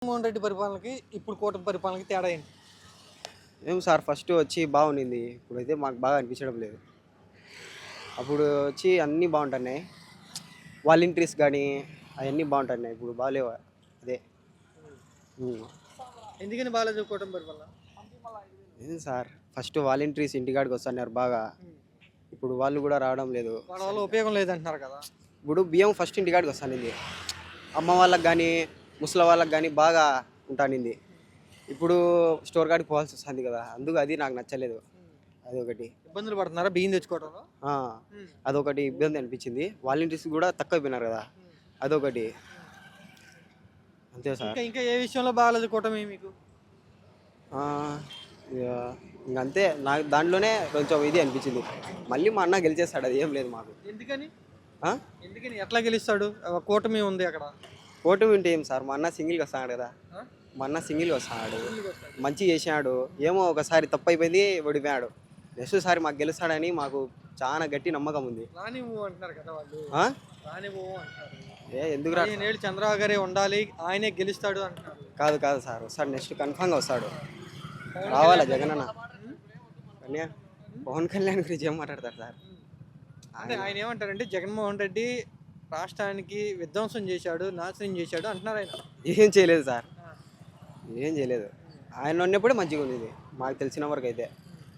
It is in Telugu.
జగన్మోహన్ రెడ్డి పరిపాలనకి ఇప్పుడు కూటమి పరిపాలనకి తేడా ఏంటి? ఏం సార్ ఫస్ట్ వచ్చి బాగుండింది. ఇప్పుడైతే మాకు బాగా అనిపించడం లేదు. అప్పుడు వచ్చి అన్నీ బాగుంటున్నాయి. వాలంటీర్స్ కానీ అవన్నీ బాగుంటున్నాయి. ఇప్పుడు బాగాలేవు. అదే ఉమ్. ఎందుకని బాగాలేదు కూటమి పరిపాలన? ఏం సార్ ఫస్ట్ వాలంటీర్స్ ఇంటికాడికి వస్తున్నారు బాగా. ఇప్పుడు వాళ్ళు కూడా రావడం లేదు. వాళ్ళ వల్ల ఉపయోగం లేదంటున్నారు కదా. ఇప్పుడు బియ్యం ఫస్ట్ ఇంటికాడికి వస్తానింది. అమ్మ వాళ్ళకి కానీ ముసలి వాళ్ళకి కానీ బాగా ఉంటానింది. ఇప్పుడు స్టోర్ కాడికి పోవాల్సి వస్తుంది కదా, అందుకు అది నాకు నచ్చలేదు. అదొకటి ఇబ్బందులు పడుతున్నారా బియ్యం తెచ్చుకోవడంలో? ఆ, అదొకటి ఇబ్బంది అనిపించింది. వాలంటీర్స్ కూడా తక్కువ అయిపోయినారు కదా, అదొకటి. అంతే సార్. ఇంకా ఇంకా ఏ విషయంలో బాగాలేదు కూటమి మీకు? ఆ, ఇక ఇంకంతే. నాకు దాంట్లోనే కొంచెం ఇది అనిపించింది. మళ్ళీ మా అన్న గెలిచేస్తాడు, అది ఏం లేదు మాకు. ఎందుకని ఆ? ఎందుకని ఎట్లా గెలుస్తాడు? కూటమి ఉంది అక్కడ. ఓటమి ఉంటే ఏం సార్, మా అన్న సింగిల్గా వస్తాడు కదా. ఆ? మా అన్న సింగిల్గా వస్తాడు, ఎందుకు వస్తాడు? మంచి చేసినాడు. ఏమో ఒకసారి తప్పు అయిపోయింది, ఓడిపోయాడు. నెక్స్ట్ సారి మాకు గెలుస్తాడని మాకు చాలా గట్టి నమ్మకం ఉంది. రానివ్వు అంటున్నారు కదా వాళ్ళు. ఆ? రానివ్వు అంటారు. ఎందుకు రా? 15 ఏళ్ళు చంద్రబాబు గారే ఉండాలి, ఆయనే గెలుస్తాడు అంటున్నారు. కాదు కాదు సార్, వస్తాడు. నెక్స్ట్ కన్ఫామ్గా వస్తాడు. రావాలా జగన్ అన్న? పవన్ కళ్యాణ్ గురించి ఏం మాట్లాడతారు సార్? అంటే ఆయన ఏమంటారంటే జగన్మోహన్ రెడ్డి రాష్ట్రానికి విధ్వంసం చేశాడు, నాశనం చేశాడు అంటున్నారు ఆయన. ఏం చేయలేదు సార్, ఏం చేయలేదు. ఆయన ఉన్నప్పుడే మంచిగా ఉంది మాకు తెలిసిన వరకు అయితే.